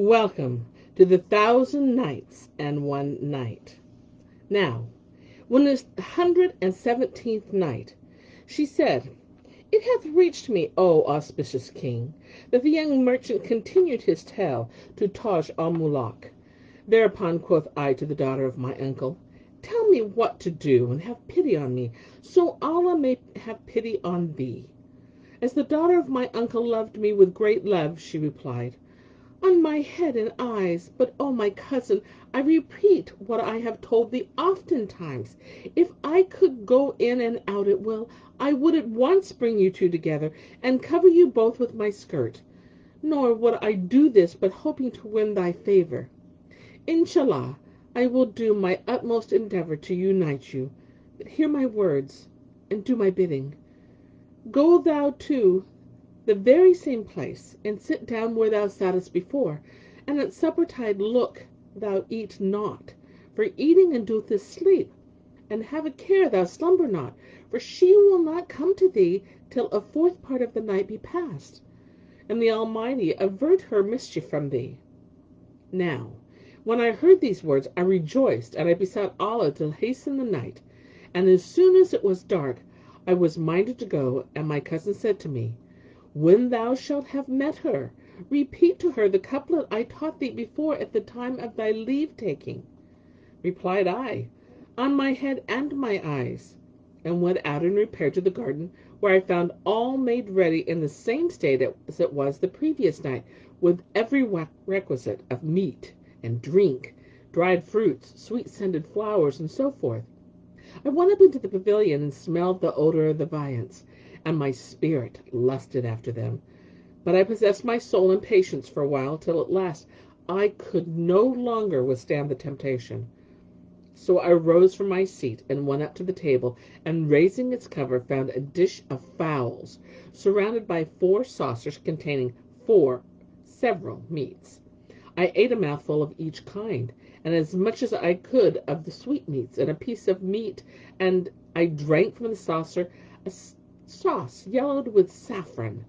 Welcome to the 1,000 Nights and 1 Night. Now, when the 117th night, she said, "It hath reached me, O auspicious king, that the young merchant continued his tale to Taj al-Muluk. Thereupon quoth I to the daughter of my uncle, Tell me what to do, and have pity on me, so Allah may have pity on thee." As the daughter of my uncle loved me with great love, she replied, "On my head and eyes, but, O my cousin, I repeat what I have told thee oftentimes. If I could go in and out at will, I would at once bring you two together, and cover you both with my skirt. Nor would I do this but hoping to win thy favor. Inshallah, I will do my utmost endeavor to unite you. But hear my words, and do my bidding. Go thou to the very same place, and sit down where thou sattest before, and at supper-tide look thou eat not, for eating induceth sleep, and have a care thou slumber not, for she will not come to thee till a fourth part of the night be past, and the Almighty avert her mischief from thee." Now, when I heard these words, I rejoiced, and I besought Allah to hasten the night, and as soon as it was dark, I was minded to go, and my cousin said to me, "When thou shalt have met her, repeat to her the couplet I taught thee before at the time of thy leave-taking." Replied I, "On my head and my eyes," and went out and repaired to the garden, where I found all made ready in the same state as it was the previous night, with every requisite of meat and drink, dried fruits, sweet-scented flowers, and so forth. I went up into the pavilion and smelled the odor of the viands, and my spirit lusted after them. But I possessed my soul in patience for a while, till at last I could no longer withstand the temptation. So I rose from my seat and went up to the table, and raising its cover, found a dish of fowls, surrounded by 4 saucers containing 4 several meats. I ate a mouthful of each kind, and as much as I could of the sweetmeats, and a piece of meat, and I drank from the saucer a sauce yellowed with saffron,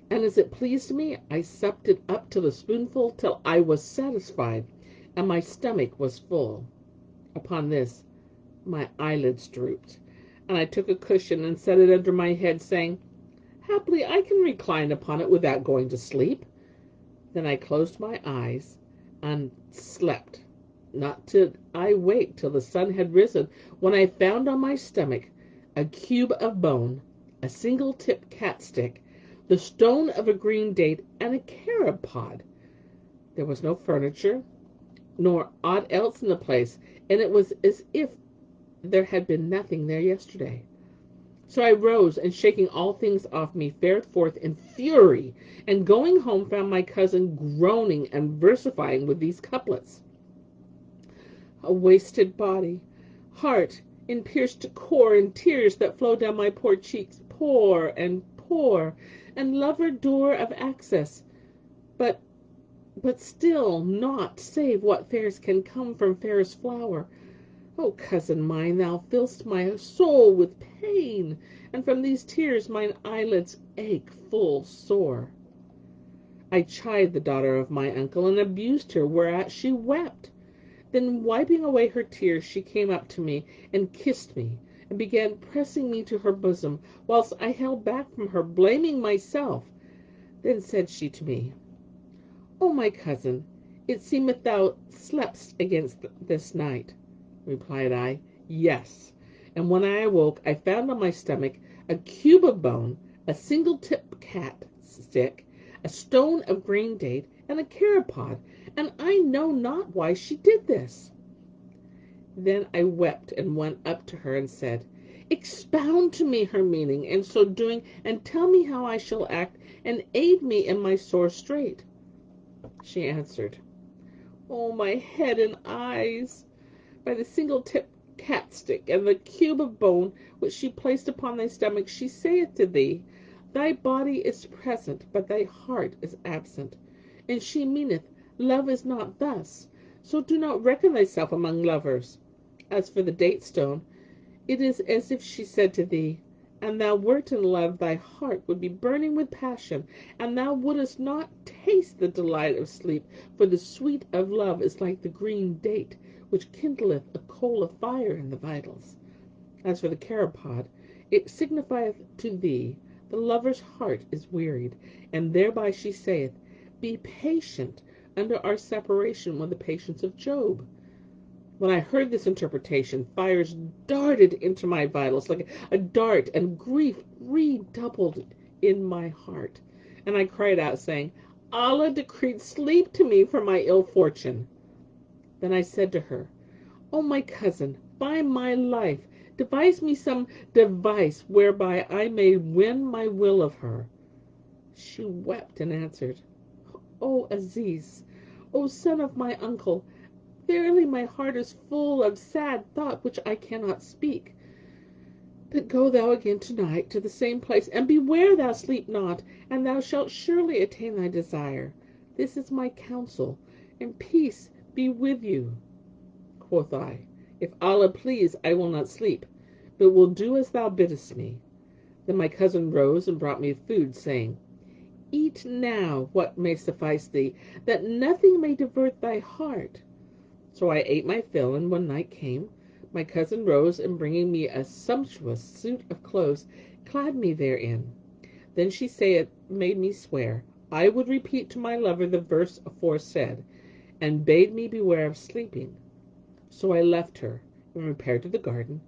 and as it pleased me, I supped it up till a spoonful, till I was satisfied, and my stomach was full. Upon this, my eyelids drooped, and I took a cushion and set it under my head, saying, "Haply I can recline upon it without going to sleep." Then I closed my eyes and slept. Not did I wake till the sun had risen, when I found on my stomach a cube of bone, a single-tipped cat-stick, the stone of a green date, and a carob pod. There was no furniture, nor aught else in the place, and it was as if there had been nothing there yesterday. So I rose, and shaking all things off me, fared forth in fury, and going home found my cousin groaning and versifying with these couplets: "A wasted body, heart in pierced core, and tears that flow down my poor cheeks, pour and pour, and lover door of access, but still naught save what fairest can come from fairest flower. O cousin mine, thou fill'st my soul with pain, and from these tears mine eyelids ache full sore." I chid the daughter of my uncle, and abused her, whereat she wept. Then, wiping away her tears, she came up to me, and kissed me, and began pressing me to her bosom, whilst I held back from her, blaming myself. Then said she to me, "O my cousin, it seemeth thou sleptst against this night." Replied I, "Yes." And when I awoke, I found on my stomach a cube of bone, a single-tipped cat-stick, a stone of green date, and a carob pod, and I know not why she did this. Then I wept and went up to her and said, "Expound to me her meaning, and so doing, and tell me how I shall act, and aid me in my sore strait." She answered, "O my head and eyes, by the single-tipped cat-stick and the cube of bone which she placed upon thy stomach, she saith to thee, Thy body is present, but thy heart is absent. And she meaneth, love is not thus, so do not reckon thyself among lovers. As for the date stone, it is as if she said to thee, and thou wert in love, thy heart would be burning with passion, and thou wouldest not taste the delight of sleep, for the sweet of love is like the green date, which kindleth a coal of fire in the vitals. As for the charipod, it signifieth to thee, the lover's heart is wearied, and thereby she saith, Be patient under our separation with the patience of Job. When I heard this interpretation, fires darted into my vitals like a dart, and grief redoubled in my heart. And I cried out, saying, Allah decreed sleep to me for my ill fortune. Then I said to her, O my cousin, by my life, devise me some device whereby I may win my will of her. She wept and answered, O Aziz, O son of my uncle, verily my heart is full of sad thought which I cannot speak. But go thou again tonight to the same place, and beware thou sleep not, and thou shalt surely attain thy desire. This is my counsel, and peace be with you. Quoth I, If Allah please, I will not sleep, but will do as thou biddest me. Then my cousin rose and brought me food, saying, Eat now what may suffice thee, that nothing may divert thy heart. So I ate my fill, and when night came, my cousin rose, and bringing me a sumptuous suit of clothes, clad me therein. Then she made me swear I would repeat to my lover the verse aforesaid, and bade me beware of sleeping. So I left her, and repaired to the garden,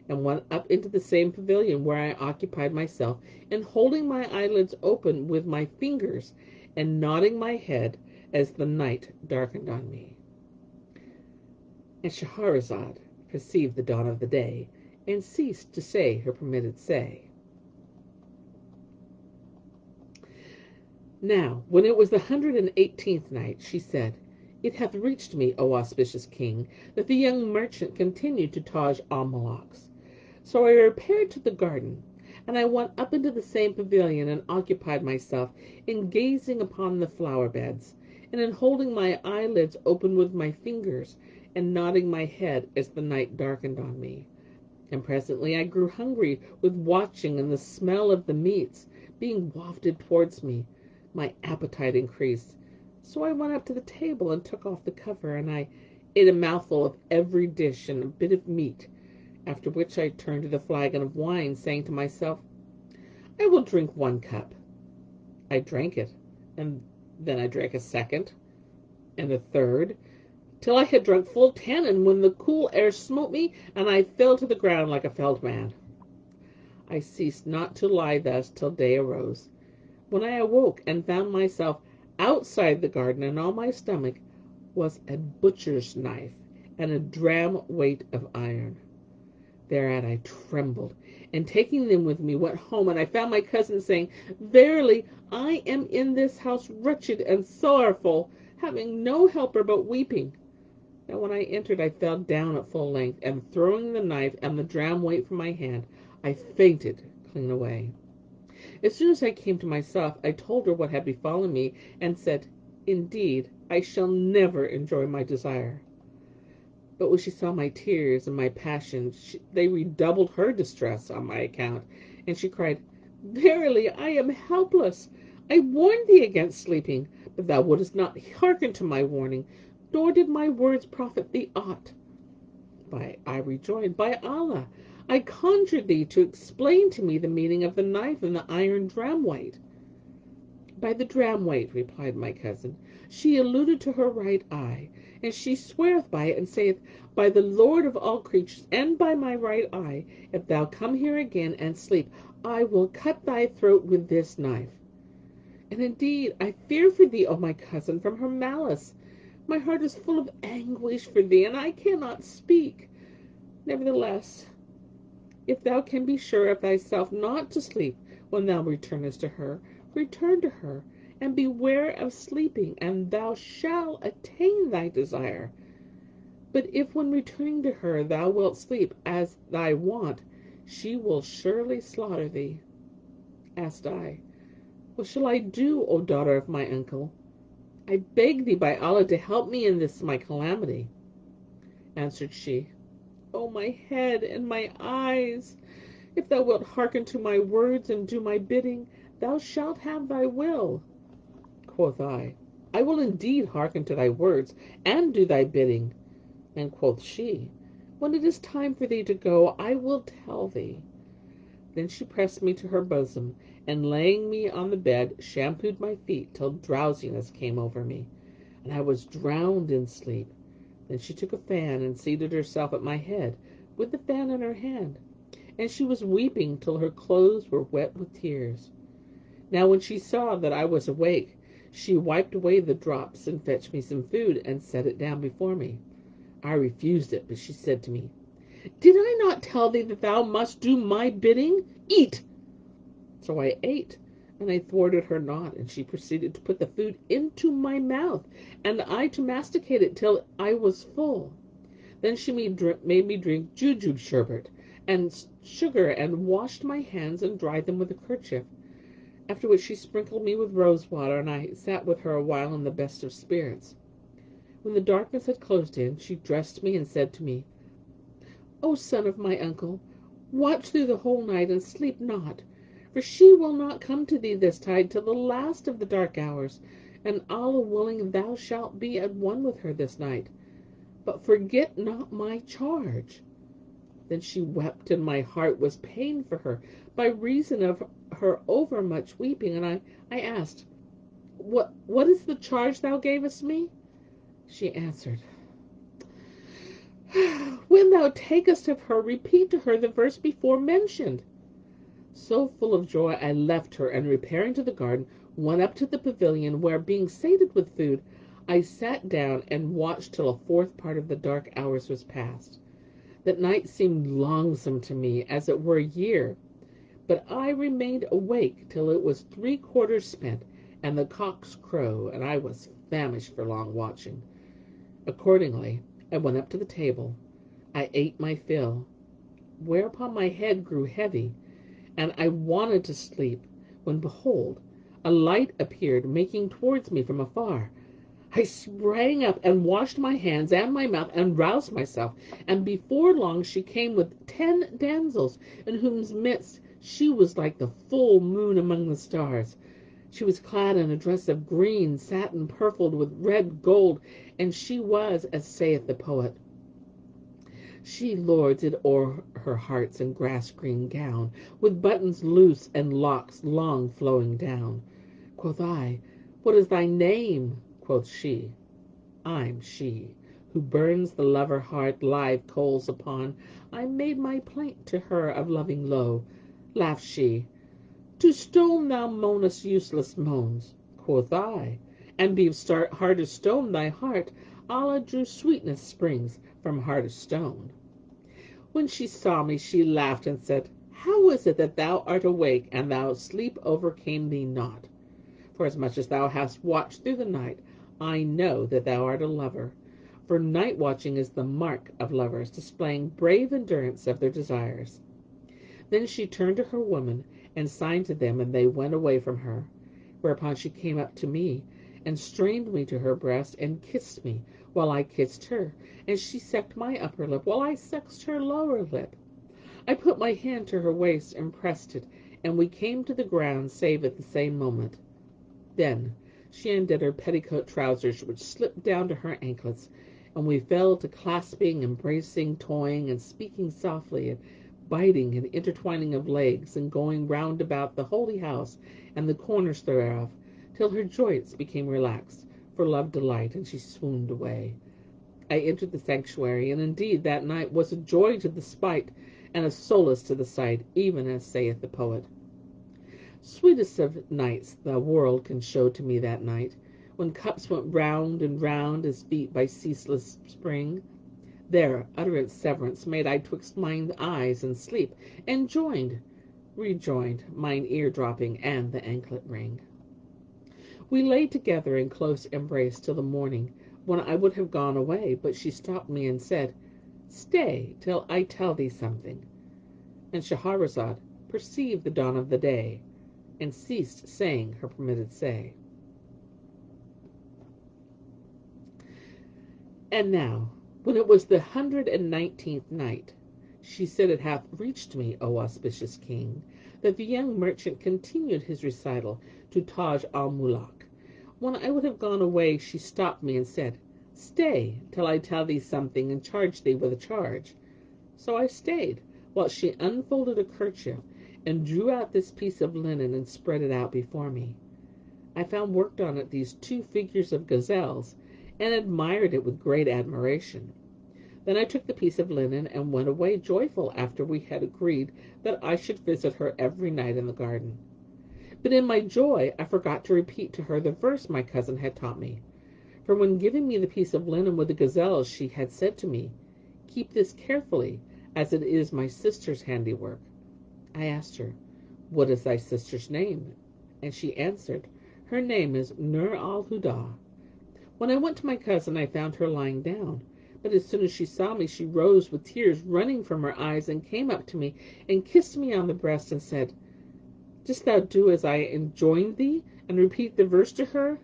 and went up into the same pavilion where I occupied myself, and holding my eyelids open with my fingers, and nodding my head as the night darkened on me. And Shahrazad perceived the dawn of the day, and ceased to say her permitted say. Now, when it was the 118th night, she said, It hath reached me, O auspicious king, that the young merchant continued to Taj al-Muluk's. So I repaired to the garden, and I went up into the same pavilion, and occupied myself in gazing upon the flower beds, and in holding my eyelids open with my fingers, and nodding my head as the night darkened on me. And presently I grew hungry with watching, and the smell of the meats being wafted towards me, my appetite increased. So I went up to the table and took off the cover, and I ate a mouthful of every dish and a bit of meat, after which I turned to the flagon of wine, saying to myself, I will drink 1 cup. I drank it, and then I drank a second, and a third, till I had drunk full 10, and when the cool air smote me, and I fell to the ground like a felled man. I ceased not to lie thus till day arose, when I awoke and found myself outside the garden, and on my stomach was a butcher's knife and a dram weight of iron. Thereat I trembled, and taking them with me, went home, and I found my cousin saying, Verily, I am in this house wretched and sorrowful, having no helper but weeping. Now when I entered, I fell down at full length, and throwing the knife and the dram weight from my hand, I fainted clean away. As soon as I came to myself, I told her what had befallen me, and said, Indeed, I shall never enjoy my desire. But when she saw my tears and my passion, they redoubled her distress on my account, and she cried, Verily, I am helpless. I warned thee against sleeping, but thou wouldest not hearken to my warning, nor did my words profit thee aught. I rejoined, By Allah, I conjure thee to explain to me the meaning of the knife and the iron dram weight. By the dram weight, replied my cousin, she alluded to her right eye, and she sweareth by it, and saith, By the Lord of all creatures, and by my right eye, if thou come here again and sleep, I will cut thy throat with this knife. And indeed, I fear for thee, O my cousin, from her malice. My heart is full of anguish for thee, and I cannot speak. Nevertheless, if thou can be sure of thyself not to sleep when thou returnest to her, return to her, and beware of sleeping, and thou shalt attain thy desire. But if when returning to her thou wilt sleep as thy wont, she will surely slaughter thee. Asked I, What shall I do, O daughter of my uncle? I beg thee by Allah to help me in this my calamity. Answered she, O my head and my eyes! If thou wilt hearken to my words and do my bidding, thou shalt have thy will. Quoth I will indeed hearken to thy words and do thy bidding. And quoth she, When it is time for thee to go, I will tell thee. Then she pressed me to her bosom, and laying me on the bed, shampooed my feet till drowsiness came over me, and I was drowned in sleep. Then she took a fan and seated herself at my head, with the fan in her hand, and she was weeping till her clothes were wet with tears. Now when she saw that I was awake, she wiped away the drops and fetched me some food and set it down before me. I refused it, but she said to me, Did I not tell thee that thou must do my bidding? Eat! So I ate, and I thwarted her not, and she proceeded to put the food into my mouth, and I to masticate it till I was full. Then she made me drink jujube sherbet and sugar, and washed my hands and dried them with a kerchief. After which she sprinkled me with rose water, and I sat with her a while in the best of spirits. When the darkness had closed in, she dressed me and said to me, O son of my uncle, watch through the whole night and sleep not, for she will not come to thee this tide till the last of the dark hours, and Allah willing thou shalt be at one with her this night. But forget not my charge. Then she wept, and my heart was pained for her by reason of her overmuch weeping, and I asked, What is the charge thou gavest me? She answered, When thou takest of her, repeat to her the verse before mentioned. So full of joy I left her, and repairing to the garden, went up to the pavilion, where, being sated with food, I sat down and watched till a fourth part of the dark hours was past. That night seemed longsome to me, as it were a year, but I remained awake till it was 3/4 spent, and the cocks crow, and I was famished for long watching. Accordingly, I went up to the table. I ate my fill, whereupon my head grew heavy, and I wanted to sleep, when behold, a light appeared, making towards me from afar. I sprang up and washed my hands and my mouth and roused myself, and before long she came with 10 damsels, in whose midst she was like the full moon among the stars. She was clad in a dress of green satin purfled with red gold, and she was, as saith the poet, She lords it o'er her hearts in grass-green gown, with buttons loose and locks long flowing down. Quoth I, What is thy name? Quoth she, I'm she, who burns the lover heart live coals upon. I made my plaint to her of loving low. Laughed she, To stone thou moanest useless moans. Quoth I, And be hard as stone thy heart, Allah drew sweetness springs from heart of stone. When she saw me, she laughed and said, How is it that thou art awake, and thou sleep overcame thee not? For as much as thou hast watched through the night, I know that thou art a lover. For night watching is the mark of lovers, displaying brave endurance of their desires. Then she turned to her women, and signed to them, and they went away from her. Whereupon she came up to me, and strained me to her breast, and kissed me, while I kissed her, and she sucked my upper lip, while I sucked her lower lip. I put my hand to her waist, and pressed it, and we came to the ground, save at the same moment. Then she undid her petticoat trousers, which slipped down to her anklets, and we fell to clasping, embracing, toying, and speaking softly, and biting and intertwining of legs, and going round about the holy house and the corners thereof, till her joints became relaxed for love delight, and she swooned away. I entered the sanctuary, and indeed that night was a joy to the spite, and a solace to the sight, even as saith the poet. Sweetest of nights the world can show to me that night, when cups went round and round as feet by ceaseless spring. There utterance severance made I twixt mine eyes and sleep, and rejoined mine ear dropping and the anklet ring. We lay together in close embrace till the morning, when I would have gone away, but she stopped me and said, Stay till I tell thee something. And Shahrazad perceived the dawn of the day, and ceased saying her permitted say. And now, when it was the 119th night, She said, "It hath reached me, O auspicious king, that the young merchant continued his recital to Taj al-Muluk. When I would have gone away, she stopped me and said, 'Stay, till I tell thee something and charge thee with a charge.' So I stayed, while she unfolded a kerchief and drew out this piece of linen and spread it out before me. I found worked on it these two figures of gazelles, and admired it with great admiration. Then I took the piece of linen and went away joyful after we had agreed that I should visit her every night in the garden. But in my joy I forgot to repeat to her the verse my cousin had taught me. For when giving me the piece of linen with the gazelles, she had said to me, 'Keep this carefully, as it is my sister's handiwork.' I asked her, 'What is thy sister's name?' And she answered, 'Her name is Nur al-Huda.' When I went to my cousin, I found her lying down. But as soon as she saw me, she rose with tears running from her eyes and came up to me and kissed me on the breast and said, 'Didst thou do as I enjoined thee, and repeat the verse to her?'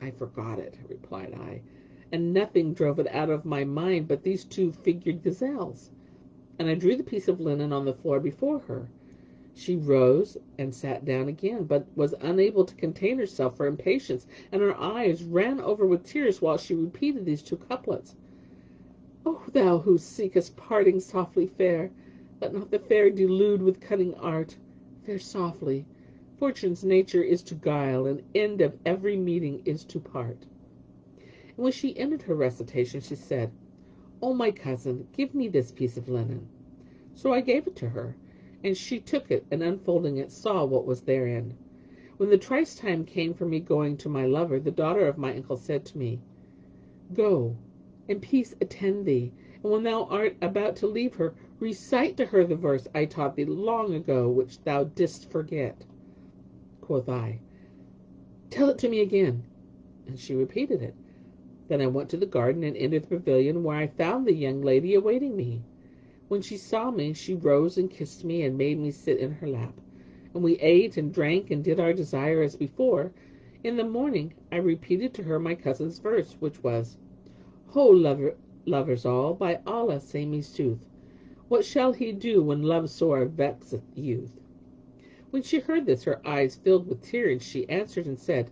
'I forgot it,' replied I, 'and nothing drove it out of my mind but these two-figured gazelles.' And I drew the piece of linen on the floor before her. She rose and sat down again, but was unable to contain herself for impatience, and her eyes ran over with tears while she repeated these two couplets. 'O thou who seekest parting softly fare, let not the fair delude with cunning art. Fare softly. Fortune's nature is to guile, and end of every meeting is to part.' And when she ended her recitation, she said, 'O my cousin, give me this piece of linen.' So I gave it to her, and she took it, and unfolding it, saw what was therein. When the tryst time came for me going to my lover, the daughter of my uncle said to me, 'Go, and peace attend thee, and when thou art about to leave her, recite to her the verse I taught thee long ago, which thou didst forget.' Quoth I, 'Tell it to me again.' And she repeated it. Then I went to the garden and entered the pavilion, where I found the young lady awaiting me. When she saw me, she rose and kissed me and made me sit in her lap. And we ate and drank and did our desire as before. In the morning I repeated to her my cousin's verse, which was, 'Ho, lovers all, by Allah say me sooth, what shall he do when love sore vexeth youth?' When she heard this, her eyes filled with tears. She answered and said,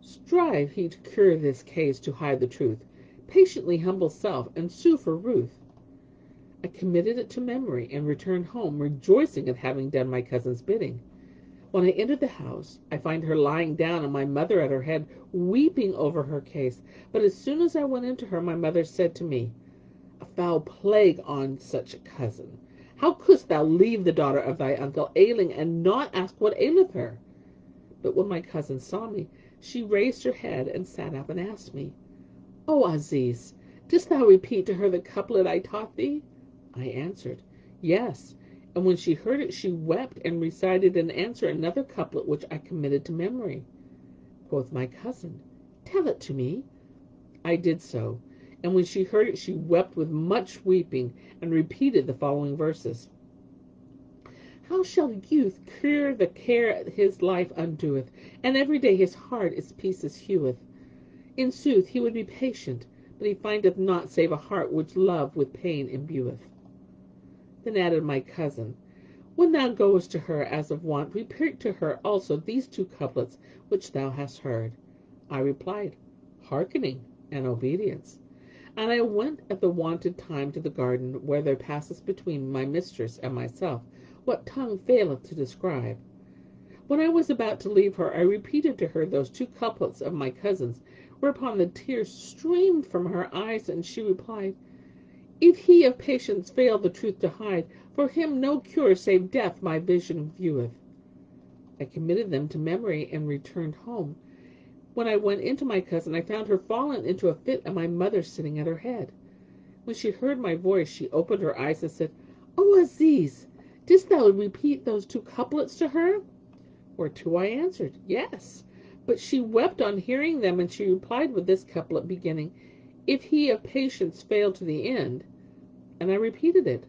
'Strive he to cure this case, to hide the truth. Patiently humble self, and sue for ruth.' I committed it to memory, and returned home, rejoicing at having done my cousin's bidding. When I entered the house, I find her lying down, and my mother at her head, weeping over her case. But as soon as I went into her, my mother said to me, 'A foul plague on such a cousin! How couldst thou leave the daughter of thy uncle ailing, and not ask what aileth her?' But when my cousin saw me, she raised her head and sat up and asked me, 'O Aziz, didst thou repeat to her the couplet I taught thee?' I answered, 'Yes.' And when she heard it, she wept and recited in answer another couplet which I committed to memory. Quoth my cousin, 'Tell it to me.' I did so, and when she heard it, she wept with much weeping, and repeated the following verses: 'How shall youth cure the care his life undoeth, and every day his heart its pieces heweth? In sooth he would be patient, but he findeth not save a heart which love with pain imbueth.' Then added my cousin, 'When thou goest to her as of wont, repeat to her also these two couplets which thou hast heard.' I replied, 'Hearkening and obedience.' And I went at the wonted time to the garden, where there passes between my mistress and myself what tongue faileth to describe. When I was about to leave her, I repeated to her those two couplets of my cousin's, whereupon the tears streamed from her eyes, and she replied, 'If he of patience fail the truth to hide, for him no cure save death my vision vieweth.' I committed them to memory and returned home. When I went into my cousin, I found her fallen into a fit, and my mother sitting at her head. When she heard my voice, she opened her eyes and said, 'O Aziz, didst thou repeat those two couplets to her?' Whereto I answered, 'Yes.' But she wept on hearing them, and she replied with this couplet, beginning, 'If he of patience fail to the end,' and I repeated it.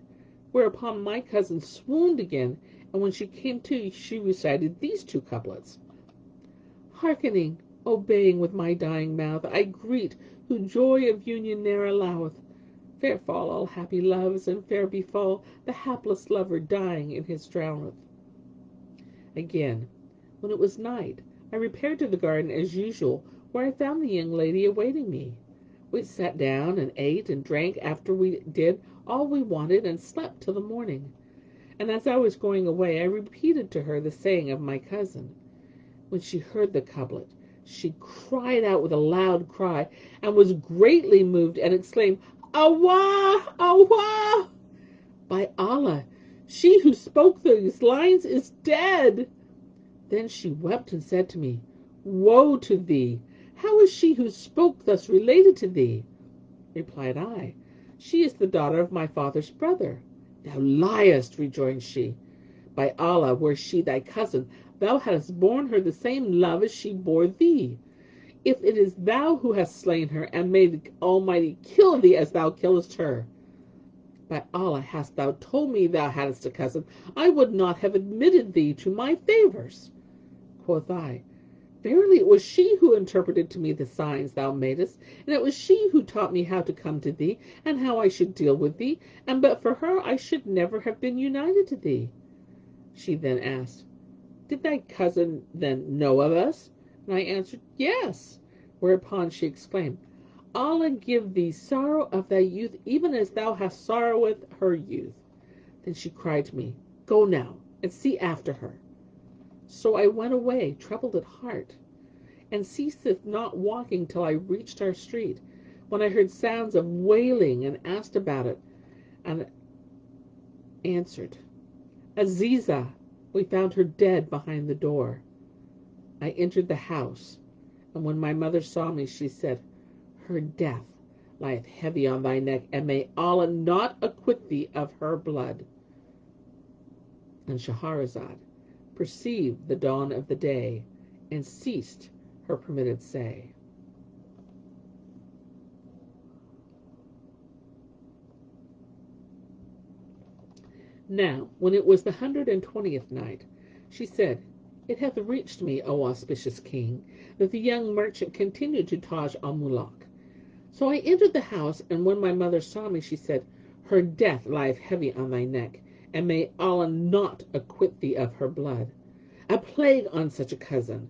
Whereupon my cousin swooned again, and when she came to, she recited these two couplets: 'Hearkening, obeying with my dying mouth, I greet, who joy of union ne'er alloweth. Fair fall all happy loves, and fair befall the hapless lover dying in his drowneth. Again, when it was night, I repaired to the garden as usual, where I found the young lady awaiting me. We sat down and ate and drank after we did all we wanted, and slept till the morning. And as I was going away, I repeated to her the saying of my cousin. When she heard the couplet, she cried out with a loud cry, and was greatly moved, and exclaimed, "Allah! Allah! By Allah, she who spoke these lines is dead." Then she wept and said to me, "Woe to thee! How is she who spoke thus related to thee?" Replied I, "She is the daughter of my father's brother." "Thou liest," rejoined she. "By Allah, were she thy cousin, thou hadst borne her the same love as she bore thee. If it is thou who hast slain her, and may the Almighty kill thee as thou killest her. By Allah, hast thou told me thou hadst a cousin, I would not have admitted thee to my favors." Quoth I, "Verily it was she who interpreted to me the signs thou madest, and it was she who taught me how to come to thee, and how I should deal with thee, and but for her I should never have been united to thee." She then asked, "Did thy cousin then know of us?" And I answered, "Yes." Whereupon she exclaimed, "Allah give thee sorrow of thy youth, even as thou hast sorrowed her youth." Then she cried to me, "Go now, and see after her." So I went away, troubled at heart, and ceased not walking till I reached our street, when I heard sounds of wailing, and asked about it, and answered, "Azizah, we found her dead behind the door." I entered the house, and when my mother saw me, she said, "Her death lieth heavy on thy neck, and may Allah not acquit thee of her blood." And Shahrazad perceived the dawn of the day, and ceased her permitted say. Now, when it was the 120th night, she said, "It hath reached me, O auspicious king, that the young merchant continued to Taj al-Muluk. So I entered the house, and when my mother saw me, she said, Her death lieth heavy on thy neck, and may Allah not acquit thee of her blood. A plague on such a cousin."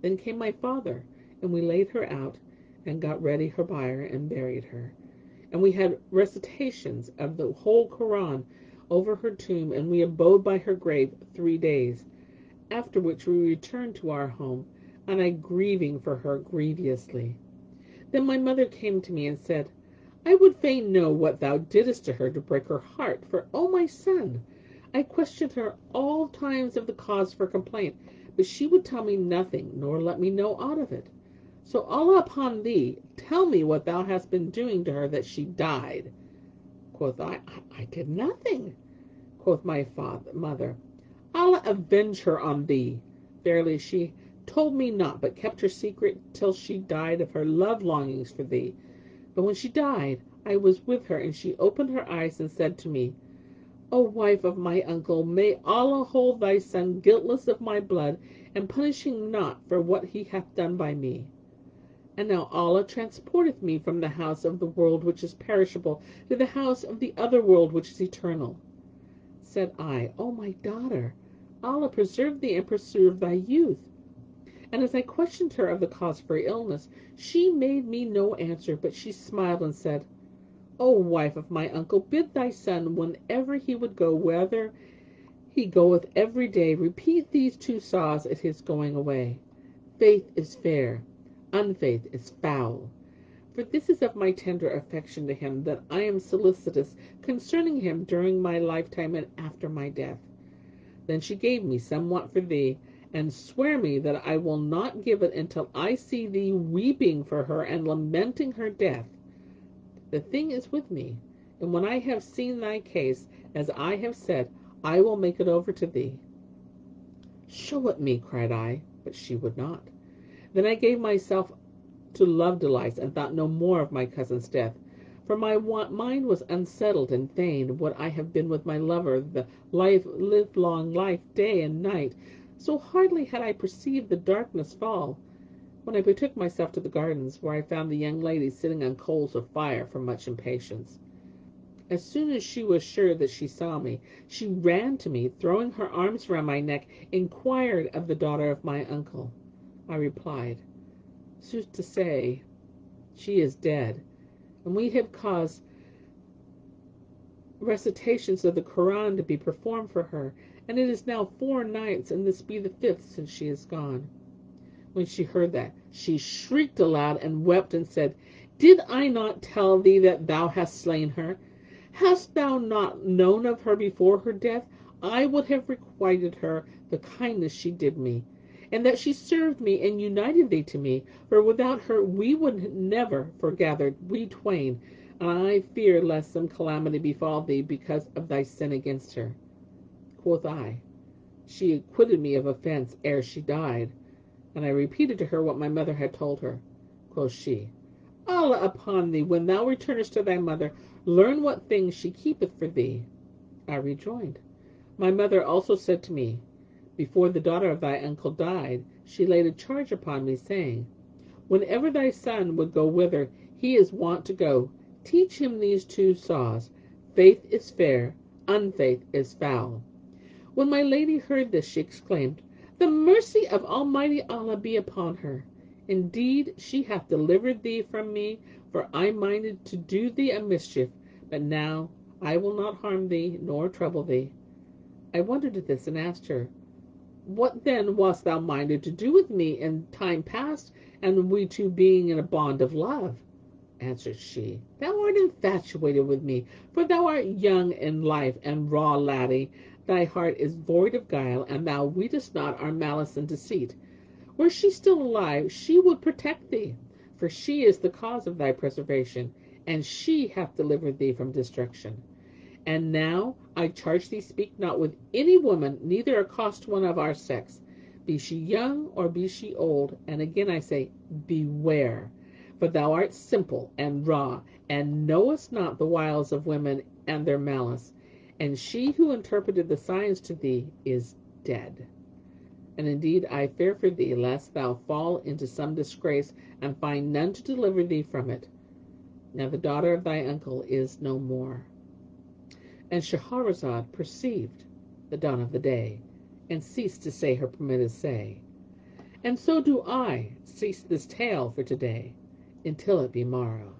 Then came my father, and we laid her out, and got ready her bier, and buried her. And we had recitations of the whole Quran over her tomb, and we abode by her grave 3 days, after which we returned to our home, and I grieving for her grievously. Then my mother came to me and said, "I would fain know what thou didst to her to break her heart, for, O my son, I questioned her all times of the cause for complaint, but she would tell me nothing, nor let me know aught of it. So Allah upon thee, tell me what thou hast been doing to her that she died." Quoth I did nothing." Quoth my mother, "Allah avenge her on thee. Verily she told me not, but kept her secret till she died of her love longings for thee. But when she died, I was with her, and she opened her eyes and said to me, O wife of my uncle, may Allah hold thy son guiltless of my blood, and punish him not for what he hath done by me. And now Allah transporteth me from the house of the world which is perishable to the house of the other world which is eternal." Said I, "O my daughter, Allah preserve thee and preserve thy youth." And as I questioned her of the cause of her illness, she made me no answer, but she smiled and said, "O wife of my uncle, bid thy son, whenever he would go, whether he goeth every day, repeat these 2 saws at his going away. Faith is fair, unfaith is foul. For this is of my tender affection to him, that I am solicitous concerning him during my lifetime and after my death. Then she gave me somewhat for thee, and swear me that I will not give it until I see thee weeping for her and lamenting her death. The thing is with me, and when I have seen thy case, as I have said, I will make it over to thee." "Show it me," cried I, but she would not. Then I gave myself to love delights, and thought no more of my cousin's death, for my mind was unsettled, and fain would I have been with my lover the livelong life, day and night. So hardly had I perceived the darkness fall, when I betook myself to the gardens, where I found the young lady sitting on coals of fire for much impatience. As soon as she was sure that she saw me, she ran to me, throwing her arms round my neck, inquired of the daughter of my uncle. I replied, "Sooth to say, she is dead, and we have caused recitations of the Koran to be performed for her, and it is now 4 nights, and this be the 5th since she is gone." When she heard that, she shrieked aloud and wept and said, "Did I not tell thee that thou hast slain her? Hast thou not known of her before her death? I would have requited her the kindness she did me, and that she served me and united thee to me, for without her we would never foregathered, we twain, and I fear lest some calamity befall thee because of thy sin against her." Quoth I, "She acquitted me of offence ere she died." And I repeated to her what my mother had told her. Quoth she, "Allah upon thee, when thou returnest to thy mother, learn what things she keepeth for thee." I rejoined, "My mother also said to me, before the daughter of thy uncle died, she laid a charge upon me, saying, whenever thy son would go whither he is wont to go, teach him these 2 saws: faith is fair, unfaith is foul." When my lady heard this, she exclaimed, "The mercy of Almighty Allah be upon her! Indeed, she hath delivered thee from me, for I minded to do thee a mischief, but now I will not harm thee nor trouble thee." I wondered at this, and asked her, "What then wast thou minded to do with me in time past, and we 2 being in a bond of love?" Answered she, "Thou art infatuated with me, for thou art young in life and raw, laddie. Thy heart is void of guile, and thou weetest not our malice and deceit. Were she still alive, she would protect thee, for she is the cause of thy preservation, and she hath delivered thee from destruction. And now I charge thee, speak not with any woman, neither accost one of our sex, be she young or be she old. And again I say, beware, for thou art simple and raw, and knowest not the wiles of women and their malice. And she who interpreted the signs to thee is dead. And indeed I fear for thee, lest thou fall into some disgrace, and find none to deliver thee from it. Now the daughter of thy uncle is no more." And Shahrazad perceived the dawn of the day, and ceased to say her permitted say. And so do I cease this tale for today, until it be morrow.